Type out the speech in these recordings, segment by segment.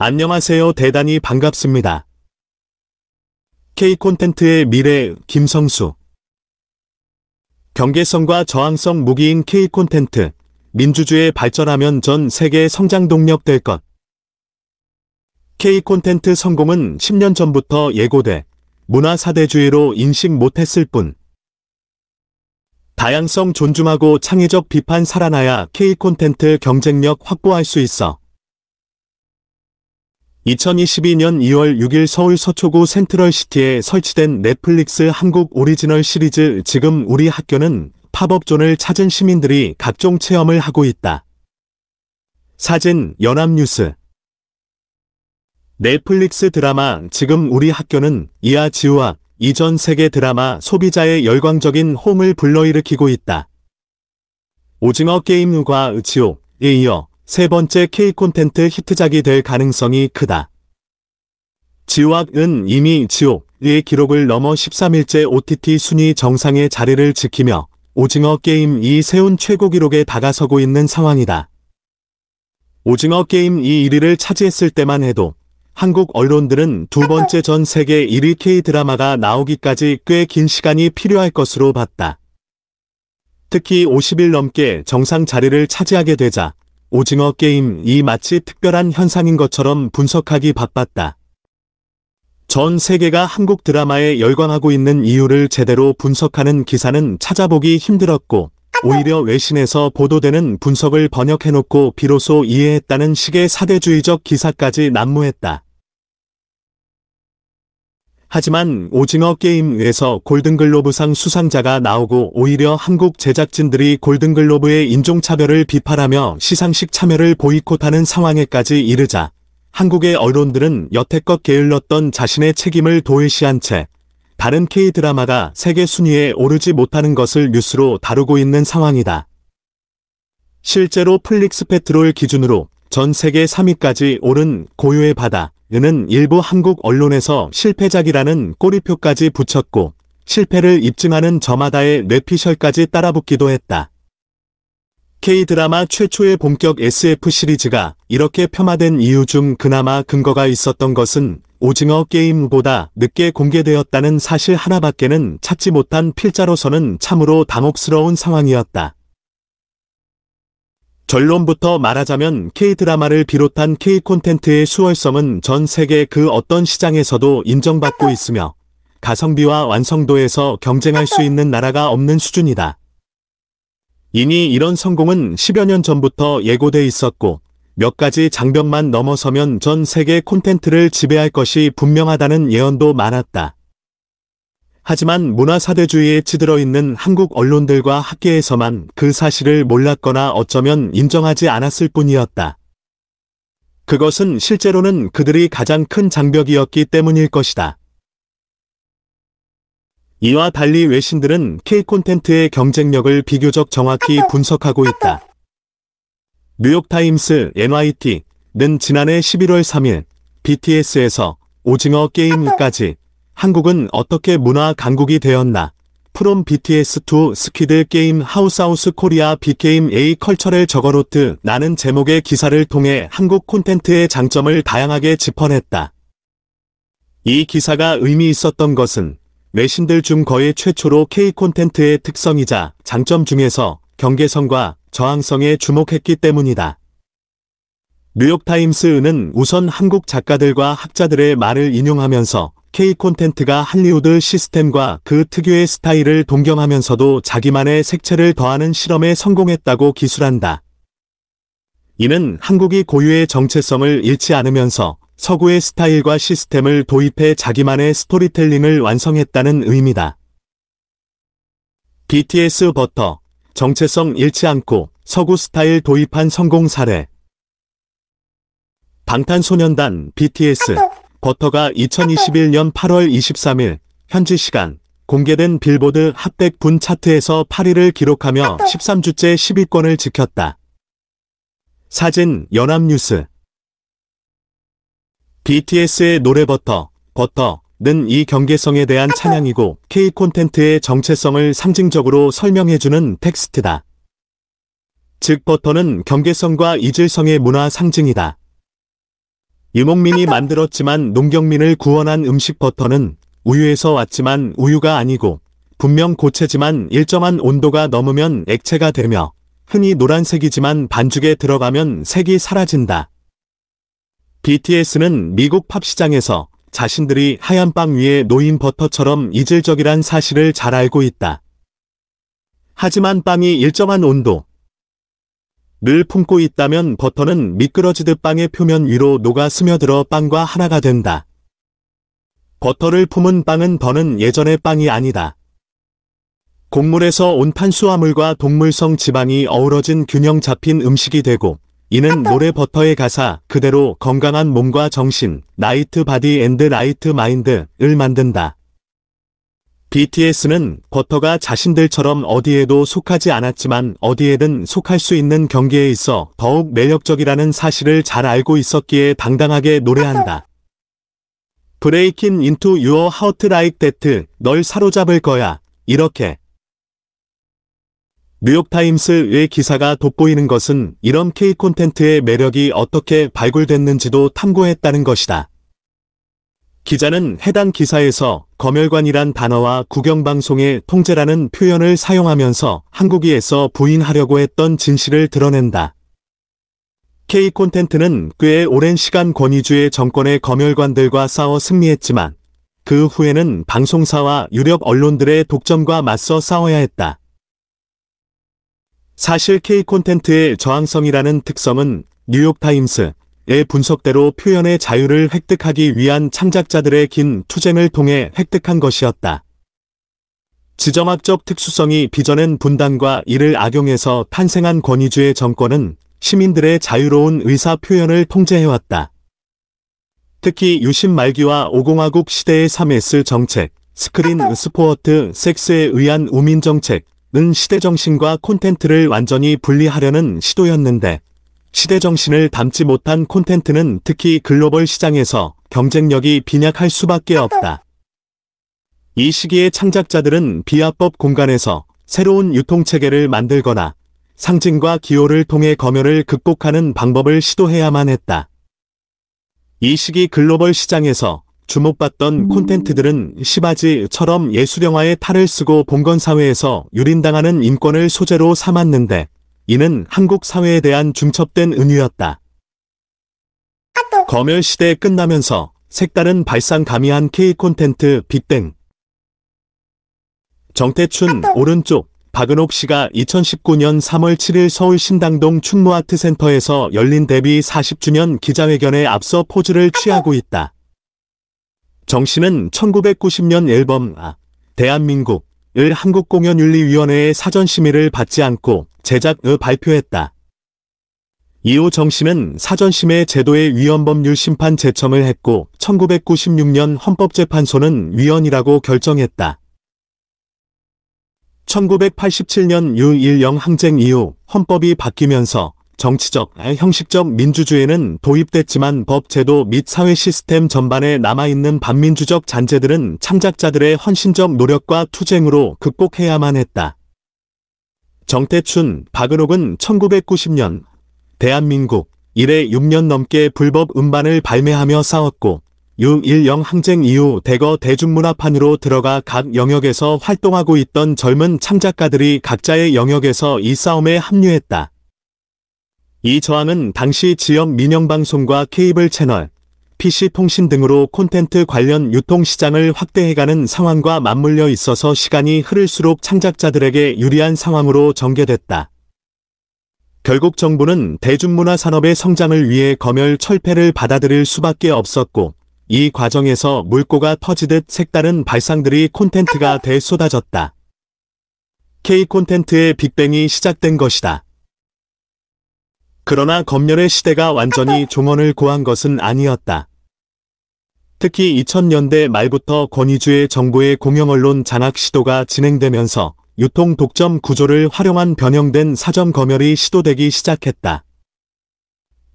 안녕하세요. 대단히 반갑습니다. K콘텐츠의 미래 김성수. 경계성과 저항성 무기인 K콘텐츠. 민주주의 발전하면 전 세계 성장 동력 될 것. K콘텐츠 성공은 10년 전부터 예고돼 문화 사대주의로 인식 못했을 뿐. 다양성 존중하고 창의적 비판 살아나야 K콘텐츠 경쟁력 확보할 수 있어. 2022년 2월 6일 서울 서초구 센트럴시티에 설치된 넷플릭스 한국 오리지널 시리즈 지금 우리 학교는 팝업존을 찾은 시민들이 각종 체험을 하고 있다. 사진 연합뉴스. 넷플릭스 드라마 지금 우리 학교는 이하 지우학 이전 세계 드라마 소비자의 열광적인 호응을 불러일으키고 있다. 오징어 게임과 지옥에 이어 세 번째 K콘텐츠 히트작이 될 가능성이 크다. 지우학은 이미 지옥의 기록을 넘어 13일째 OTT 순위 정상의 자리를 지키며 오징어 게임이 세운 최고 기록에 다가서고 있는 상황이다. 오징어 게임이 1위를 차지했을 때만 해도 한국 언론들은 두 번째 전 세계 1위 K드라마가 나오기까지 꽤 긴 시간이 필요할 것으로 봤다. 특히 50일 넘게 정상 자리를 차지하게 되자 오징어 게임이 마치 특별한 현상인 것처럼 분석하기 바빴다. 전 세계가 한국 드라마에 열광하고 있는 이유를 제대로 분석하는 기사는 찾아보기 힘들었고 오히려 외신에서 보도되는 분석을 번역해놓고 비로소 이해했다는 식의 사대주의적 기사까지 난무했다. 하지만 오징어 게임에서 골든글로브상 수상자가 나오고 오히려 한국 제작진들이 골든글로브의 인종차별을 비판하며 시상식 참여를 보이콧하는 상황에까지 이르자 한국의 언론들은 여태껏 게을렀던 자신의 책임을 도외시한 채 다른 K드라마가 세계 순위에 오르지 못하는 것을 뉴스로 다루고 있는 상황이다. 실제로 플릭스페트롤 기준으로 전 세계 3위까지 오른 고요의 바다는 일부 한국 언론에서 실패작이라는 꼬리표까지 붙였고 실패를 입증하는 저마다의 뇌피셜까지 따라붙기도 했다. K드라마 최초의 본격 SF 시리즈가 이렇게 폄하된 이유 중 그나마 근거가 있었던 것은 오징어 게임보다 늦게 공개되었다는 사실 하나밖에는 찾지 못한 필자로서는 참으로 당혹스러운 상황이었다. 결론부터 말하자면 K드라마를 비롯한 K콘텐츠의 수월성은 전 세계 그 어떤 시장에서도 인정받고 있으며 가성비와 완성도에서 경쟁할 수 있는 나라가 없는 수준이다. 이미 이런 성공은 10여 년 전부터 예고돼 있었고 몇 가지 장벽만 넘어서면 전 세계 콘텐츠를 지배할 것이 분명하다는 예언도 많았다. 하지만 문화사대주의에 찌들어 있는 한국 언론들과 학계에서만 그 사실을 몰랐거나 어쩌면 인정하지 않았을 뿐이었다. 그것은 실제로는 그들이 가장 큰 장벽이었기 때문일 것이다. 이와 달리 외신들은 K콘텐츠의 경쟁력을 비교적 정확히 분석하고 있다. 뉴욕타임스 NYT는 지난해 11월 3일 BTS에서 오징어 게임까지 한국은 어떻게 문화 강국이 되었나? From BTS to Squid Game How South Korea Became a Cultural Juggernaut라는 제목의 기사를 통해 한국 콘텐츠의 장점을 다양하게 짚어냈다. 이 기사가 의미 있었던 것은 외신들 중 거의 최초로 K콘텐츠의 특성이자 장점 중에서 경계성과 저항성에 주목했기 때문이다. 뉴욕타임스는 우선 한국 작가들과 학자들의 말을 인용하면서 K콘텐츠가 할리우드 시스템과 그 특유의 스타일을 동경하면서도 자기만의 색채를 더하는 실험에 성공했다고 기술한다. 이는 한국이 고유의 정체성을 잃지 않으면서 서구의 스타일과 시스템을 도입해 자기만의 스토리텔링을 완성했다는 의미다. BTS 버터, 정체성 잃지 않고 서구 스타일 도입한 성공 사례. 방탄소년단 BTS 버터가 2021년 8월 23일 현지 시간 공개된 빌보드 핫 100분 차트에서 8위를 기록하며 13주째 10위권을 지켰다. 사진 연합뉴스. BTS의 노래 버터는 이 경계성에 대한 찬양이고 K콘텐츠의 정체성을 상징적으로 설명해주는 텍스트다. 즉 버터는 경계성과 이질성의 문화 상징이다. 유목민이 만들었지만 농경민을 구원한 음식 버터는 우유에서 왔지만 우유가 아니고 분명 고체지만 일정한 온도가 넘으면 액체가 되며 흔히 노란색이지만 반죽에 들어가면 색이 사라진다. BTS는 미국 팝 시장에서 자신들이 하얀 빵 위에 놓인 버터처럼 이질적이란 사실을 잘 알고 있다. 하지만 빵이 일정한 온도 를 품고 있다면 버터는 미끄러지듯 빵의 표면 위로 녹아 스며들어 빵과 하나가 된다. 버터를 품은 빵은 더는 예전의 빵이 아니다. 곡물에서 온 탄수화물과 동물성 지방이 어우러진 균형 잡힌 음식이 되고 이는 노래 버터의 가사 그대로 건강한 몸과 정신, 나이트 바디 앤드 라이트 마인드를 만든다. BTS는 버터가 자신들처럼 어디에도 속하지 않았지만 어디에든 속할 수 있는 경계에 있어 더욱 매력적이라는 사실을 잘 알고 있었기에 당당하게 노래한다. Breaking into your heart like that, 널 사로잡을 거야. 이렇게. 뉴욕타임스의 기사가 돋보이는 것은 이런 K 콘텐츠의 매력이 어떻게 발굴됐는지도 탐구했다는 것이다. 기자는 해당 기사에서 검열관이란 단어와 국영방송의 통제라는 표현을 사용하면서 한국이에서 부인하려고 했던 진실을 드러낸다. K 콘텐츠는 꽤 오랜 시간 권위주의 정권의 검열관들과 싸워 승리했지만 그 후에는 방송사와 유력 언론들의 독점과 맞서 싸워야 했다. 사실 K 콘텐츠의 저항성이라는 특성은 뉴욕타임스의 분석대로 표현의 자유를 획득하기 위한 창작자들의 긴 투쟁을 통해 획득한 것이었다. 지정학적 특수성이 빚어낸 분단과 이를 악용해서 탄생한 권위주의 정권은 시민들의 자유로운 의사 표현을 통제해왔다. 특히 유신 말기와 5공화국 시대의 3S 정책, 스크린, 스포어트, 섹스에 의한 우민 정책은 시대정신과 콘텐츠를 완전히 분리하려는 시도였는데 시대정신을 담지 못한 콘텐츠는 특히 글로벌 시장에서 경쟁력이 빈약할 수밖에 없다. 이 시기의 창작자들은 비합법 공간에서 새로운 유통체계를 만들거나 상징과 기호를 통해 검열을 극복하는 방법을 시도해야만 했다. 이 시기 글로벌 시장에서 주목받던 콘텐츠들은 시바지처럼 예술영화의 탈을 쓰고 봉건사회에서 유린당하는 인권을 소재로 삼았는데 이는 한국 사회에 대한 중첩된 은유였다. 검열 시대 끝나면서 색다른 발상 가미한 K 콘텐츠 빅뱅. 정태춘 오른쪽 박은옥 씨가 2019년 3월 7일 서울 신당동 충무아트센터에서 열린 데뷔 40주년 기자회견에 앞서 포즈를 취하고 있다. 정 씨는 1990년 앨범 대한민국을 한국공연윤리위원회의 사전 심의를 받지 않고 제작을 발표했다. 이후 정 씨는 사전심의 제도의 위헌법률 심판 제청을 했고 1996년 헌법재판소는 위헌이라고 결정했다. 1987년 유1령 항쟁 이후 헌법이 바뀌면서 정치적, 형식적 민주주의는 도입됐지만 법 제도 및 사회 시스템 전반에 남아있는 반민주적 잔재들은 창작자들의 헌신적 노력과 투쟁으로 극복해야만 했다. 정태춘, 박은옥은 1990년 대한민국 이래 6년 넘게 불법 음반을 발매하며 싸웠고 유1령 항쟁 이후 대거 대중문화판으로 들어가 각 영역에서 활동하고 있던 젊은 창작가들이 각자의 영역에서 이 싸움에 합류했다. 이 저항은 당시 지역 민영방송과 케이블 채널, PC통신 등으로 콘텐츠 관련 유통시장을 확대해가는 상황과 맞물려 있어서 시간이 흐를수록 창작자들에게 유리한 상황으로 전개됐다. 결국 정부는 대중문화 산업의 성장을 위해 검열 철폐를 받아들일 수밖에 없었고 이 과정에서 물꼬가 터지듯 색다른 발상들이 콘텐츠가 돼 쏟아졌다. K 콘텐츠의 빅뱅이 시작된 것이다. 그러나 검열의 시대가 완전히 종언을 고한 것은 아니었다. 특히 2000년대 말부터 권위주의 정부의 공영언론 장악 시도가 진행되면서 유통 독점 구조를 활용한 변형된 사전 검열이 시도되기 시작했다.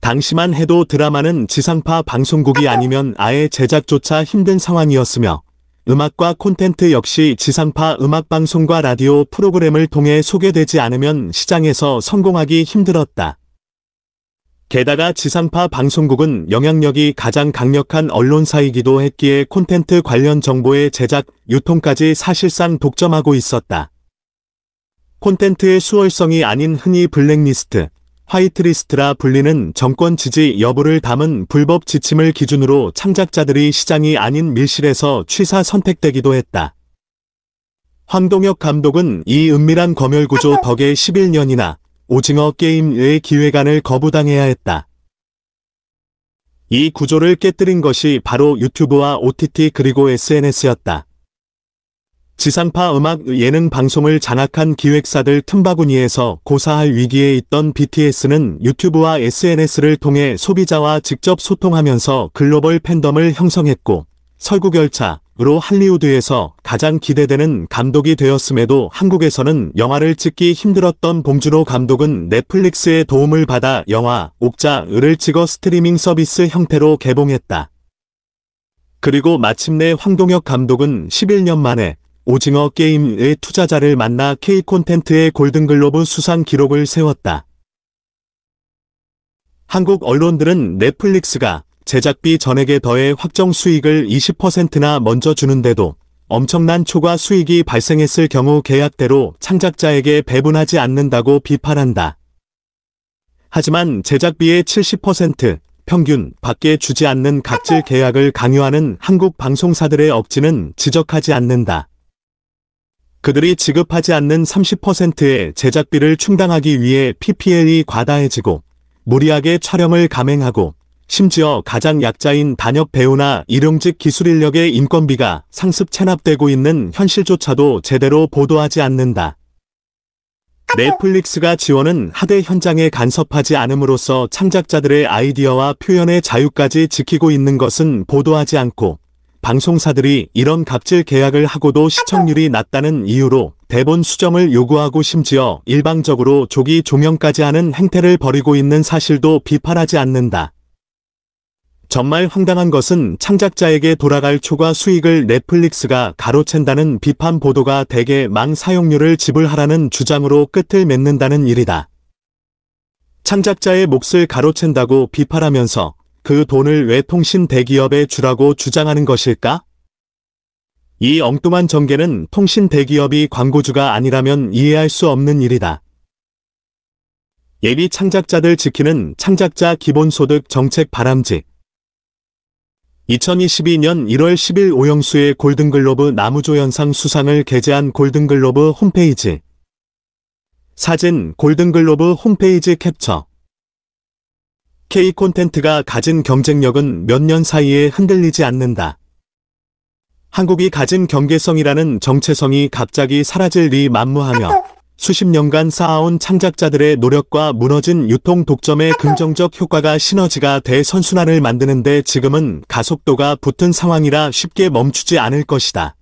당시만 해도 드라마는 지상파 방송국이 아니면 아예 제작조차 힘든 상황이었으며 음악과 콘텐츠 역시 지상파 음악방송과 라디오 프로그램을 통해 소개되지 않으면 시장에서 성공하기 힘들었다. 게다가 지상파 방송국은 영향력이 가장 강력한 언론사이기도 했기에 콘텐츠 관련 정보의 제작, 유통까지 사실상 독점하고 있었다. 콘텐츠의 수월성이 아닌 흔히 블랙리스트, 화이트리스트라 불리는 정권 지지 여부를 담은 불법 지침을 기준으로 창작자들이 시장이 아닌 밀실에서 취사 선택되기도 했다. 황동혁 감독은 이 은밀한 검열구조 덕에 11년이나 오징어 게임의 기획안을 거부당해야 했다. 이 구조를 깨뜨린 것이 바로 유튜브와 OTT 그리고 SNS였다. 지상파 음악 예능 방송을 장악한 기획사들 틈바구니에서 고사할 위기에 있던 BTS는 유튜브와 SNS를 통해 소비자와 직접 소통하면서 글로벌 팬덤을 형성했고 설국열차로 할리우드에서 가장 기대되는 감독이 되었음에도 한국에서는 영화를 찍기 힘들었던 봉준호 감독은 넷플릭스의 도움을 받아 영화 옥자를 찍어 스트리밍 서비스 형태로 개봉했다. 그리고 마침내 황동혁 감독은 11년 만에 오징어 게임의 투자자를 만나 K콘텐츠의 골든글로브 수상 기록을 세웠다. 한국 언론들은 넷플릭스가 제작비 전액에 더해 확정 수익을 20%나 먼저 주는데도 엄청난 초과 수익이 발생했을 경우 계약대로 창작자에게 배분하지 않는다고 비판한다. 하지만 제작비의 70% 평균 밖에 주지 않는 갑질 계약을 강요하는 한국 방송사들의 억지는 지적하지 않는다. 그들이 지급하지 않는 30%의 제작비를 충당하기 위해 PPL이 과다해지고 무리하게 촬영을 감행하고 심지어 가장 약자인 단역 배우나 일용직 기술 인력의 인건비가 상습 체납되고 있는 현실조차도 제대로 보도하지 않는다. 넷플릭스가 지원은 하대 현장에 간섭하지 않음으로써 창작자들의 아이디어와 표현의 자유까지 지키고 있는 것은 보도하지 않고 방송사들이 이런 갑질 계약을 하고도 시청률이 낮다는 이유로 대본 수정을 요구하고 심지어 일방적으로 조기 종영까지 하는 행태를 벌이고 있는 사실도 비판하지 않는다. 정말 황당한 것은 창작자에게 돌아갈 초과 수익을 넷플릭스가 가로챈다는 비판 보도가 대개 망 사용료를 지불하라는 주장으로 끝을 맺는다는 일이다. 창작자의 몫을 가로챈다고 비판하면서 그 돈을 왜 통신 대기업에 주라고 주장하는 것일까? 이 엉뚱한 전개는 통신 대기업이 광고주가 아니라면 이해할 수 없는 일이다. 예비 창작자들 지키는 창작자 기본소득 정책 바람직. 2022년 1월 10일 오영수의 골든글로브 나무조연상 수상을 게재한 골든글로브 홈페이지. 사진 골든글로브 홈페이지 캡처. K콘텐츠가 가진 경쟁력은 몇 년 사이에 흔들리지 않는다. 한국이 가진 경계성이라는 정체성이 갑자기 사라질 리 만무하며 수십 년간 쌓아온 창작자들의 노력과 무너진 유통 독점의 긍정적 효과가 시너지가 돼 선순환을 만드는데 지금은 가속도가 붙은 상황이라 쉽게 멈추지 않을 것이다.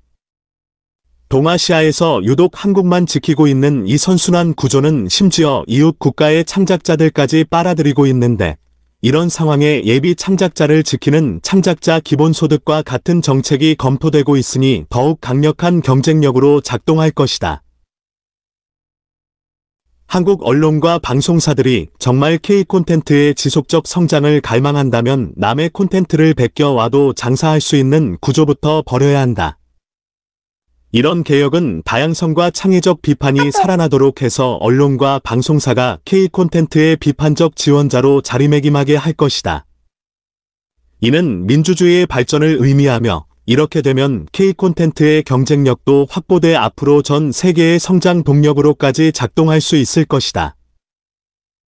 동아시아에서 유독 한국만 지키고 있는 이 선순환 구조는 심지어 이웃 국가의 창작자들까지 빨아들이고 있는데 이런 상황에 예비 창작자를 지키는 창작자 기본소득과 같은 정책이 검토되고 있으니 더욱 강력한 경쟁력으로 작동할 것이다. 한국 언론과 방송사들이 정말 K콘텐츠의 지속적 성장을 갈망한다면 남의 콘텐츠를 베껴와도 장사할 수 있는 구조부터 버려야 한다. 이런 개혁은 다양성과 창의적 비판이 살아나도록 해서 언론과 방송사가 K콘텐츠의 비판적 지원자로 자리매김하게 할 것이다. 이는 민주주의의 발전을 의미하며 이렇게 되면 K콘텐츠의 경쟁력도 확보돼 앞으로 전 세계의 성장 동력으로까지 작동할 수 있을 것이다.